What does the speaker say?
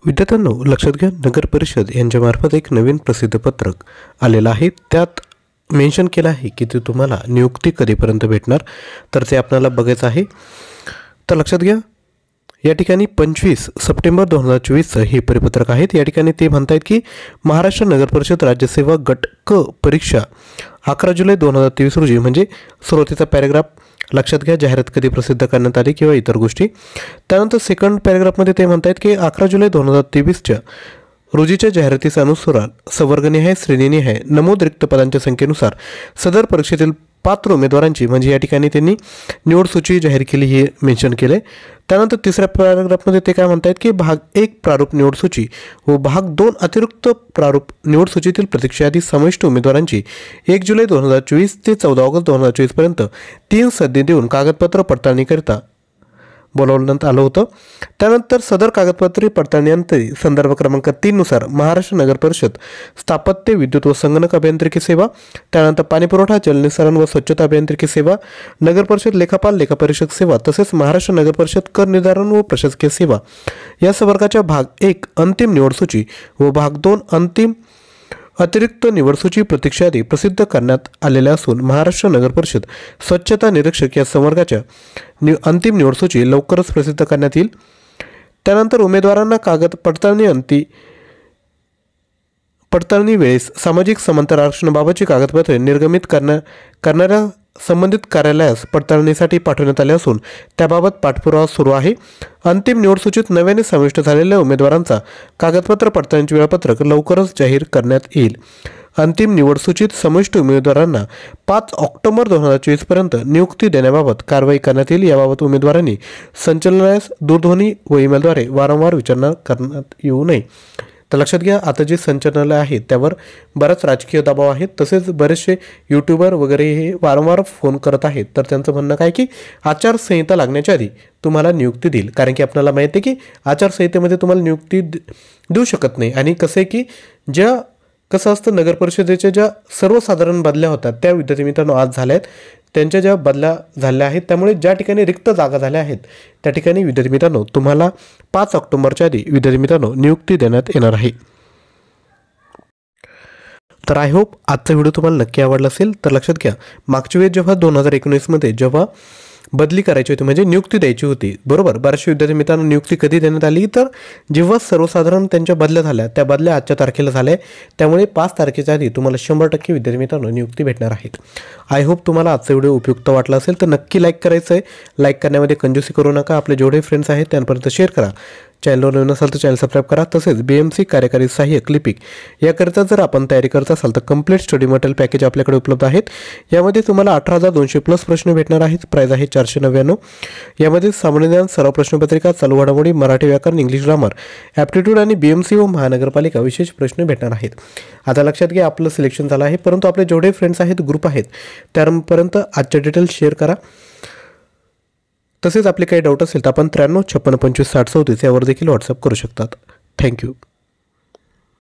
विद्यार्थ्यांनो लक्षात घ्या, नगर परिषद यांच्यामार्फत एक नवीन प्रसिद्ध पत्रक आलेलं आहे. त्यात मेन्शन केलं आहे की ते तुम्हाला नियुक्ती कधीपर्यंत भेटणार, तर ते आपल्याला बघायचं आहे. तर लक्षात घ्या, या ठिकाणी 25 सप्टेंबर 2024 हे परिपत्रक आहेत. या ठिकाणी ते म्हणतायत की महाराष्ट्र नगर परिषद राज्यसेवा गट क परीक्षा 11 जुलै 2023 रोजी, म्हणजे सुरुवातीचा पॅरेग्राफ लक्षात घ्या, जाहिरात कधी प्रसिद्ध करण्यात आली किंवा इतर गोष्टी. त्यानंतर सेकंड पॅरेग्राफमध्ये ते म्हणतायत की 11 जुलै 2023 रोजीच्या जाहिरातीस अनुसार संवर्गनिहाय श्रेणीनिहाय नमूद रिक्त पदांच्या संख्येनुसार सदर परीक्षेतील पात्र उमेदवारांची, म्हणजे या ठिकाणी त्यांनी निवड सूची जाहीर केली हे मेन्शन केले. त्यानंतर तिसऱ्या पॅराग्राफमध्ये ते काय म्हणतात की भाग 1 प्रारूप निवड सूची व भाग 2 अतिरिक्त प्रारूप निवड सूचीतील प्रतीक्षा यादी समाविष्ट उमेदवारांची 1 जुलै 2024 ते 14 ऑगस्ट 2024 पर्यंत 3 सद्य देऊन कागदपत्र पडताळणीकरिता बोलावण्यात आलं होतं. त्यानंतर सदर कागदपत्रे पडताळणीनंतर संदर्भ क्रमांक 3 नुसार महाराष्ट्र नगर परिषद स्थापत्य विद्युत व संगणक अभियांत्रिकी सेवा, त्यानंतर पाणीपुरवठा जलनिसारण व स्वच्छता अभियांत्रिकी सेवा, नगर परिषद लेखापाल लेखापरीक्षक सेवा तसेच महाराष्ट्र नगर परिषद कर निर्धारण व प्रशासकीय सेवा या संवर्गाच्या भाग 1 अंतिम निवड सूची व भाग 2 अंतिम अतिरिक्त निवडसूची प्रतीक्षा यादी प्रसिद्ध करण्यात आलेल्या असून महाराष्ट्र नगर परिषद स्वच्छता निरीक्षक या संवर्गाच्या अंतिम निवडसूची लवकरच प्रसिद्ध करण्यात येईल. त्यानंतर उमेदवारांना कागद पडताळणी वेळेस सामाजिक समांतर आरक्षणाबाबतची कागदपत्रे निर्गमित करणाऱ्या संबंधित कार्यालयास पडताळणीसाठी पाठवण्यात आले असून त्याबाबत पाठपुरावा सुरू आहे. अंतिम निवडसूचीत नव्याने समाविष्ट झालेल्या उमेदवारांचा कागदपत्र पडताळणीचे वेळापत्रक लवकरच जाहीर करण्यात येईल. अंतिम निवडसूचीत समाविष्ट उमेदवारांना 5 ऑक्टोबर 2024 पर्यंत नियुक्ती देण्याबाबत कारवाई करण्यात येईल. याबाबत उमेदवारांनी संचालनालयास दूरध्वनी व ईमेलद्वारे वारंवार विचारणा करण्यात येऊ नये. तर लक्षात घ्या, आता जे संचालनालय आहे त्यावर बराच राजकीय दबाव आहे, तसेच बरेचसे यूट्यूबर वगैरे हे वारंवार फोन करत आहेत. तर त्यांचं म्हणणं काय की आचारसंहिता लागण्याच्या आधी तुम्हाला नियुक्ती देईल, कारण की आपल्याला माहिती आहे की आचारसंहितेमध्ये तुम्हाला नियुक्ती देऊ शकत नाही. आणि कसं आहे की कसं असतं, नगर परिषदेच्या ज्या सर्वसाधारण बदल्या होतात त्या विद्यार्थी मित्रांनो आज झाल्या आहेत, त्यांच्या ज्या बदल्या झाल्या आहेत, त्यामुळे ज्या ठिकाणी रिक्त जागा झाल्या आहेत त्या ठिकाणी विद्यार्थी मित्रांनो तुम्हाला 5 ऑक्टोबरच्या आधी विद्यार्थी मित्रांनो नियुक्ती देण्यात येणार आहे. तर आय होप आजचा व्हिडिओ तुम्हाला नक्की आवडला असेल. तर लक्षात घ्या, मागच्या वेळेस जेव्हा 2019 जेव्हा बदली करायची होती, म्हणजे नियुक्ती द्यायची होती, बरोबर, बऱ्याचशा विद्यार्थी मित्रांनो नियुक्ती कधी देण्यात आली, तर जेव्हा सर्वसाधारण त्यांच्या बदल्या झाल्या, त्या बदल्या आजच्या तारखेला झाल्या, त्यामुळे 5 तारखेच्या आधी तुम्हाला 100% विद्यार्थी मित्रांनो नियुक्ती भेटणार आहेत. आय होप तुम्हाला आजचा व्हिडिओ उपयुक्त वाटला असेल. तर नक्की लाईक करायचं आहे, लाईक करण्यामध्ये कंजूसी करू नका. आपले जेवढे फ्रेंड्स आहेत त्यांपर्यंत शेअर करा. चॅनलवर नवीन असाल तर चॅनल सबस्क्राईब करा. तसेच BMC कार्यकारी सहाय्यक लिपिक याकरिता जर आपण तयारी करत असाल तर कंप्लीट स्टडी मटेरियल पॅकेज आपल्याकडे उपलब्ध आहेत. यामध्ये तुम्हाला 18,200+ प्रश्न भेटणार आहेत. प्राईज आहे 499. यामध्ये सामान्य ज्ञान, सराव प्रश्नपत्रिका, चालू घडामोडी, मराठी व्याकरण, इंग्लिश ग्रामर, ॲप्टिट्यूड आणि BMC व महानगरपालिका विशेष प्रश्न भेटणार आहेत. आता लक्षात घ्या, आपलं सिलेक्शन झालं आहे, परंतु आपले जेवढे फ्रेंड्स आहेत, ग्रुप आहेत, त्यापर्यंत आजच्या डिटेल्स शेअर करा. तसेच आपले काही डाऊट असेल तर आपण 93 56 25 60 34 यावर देखील व्हॉट्सअप करू शकतात. थँक्यू.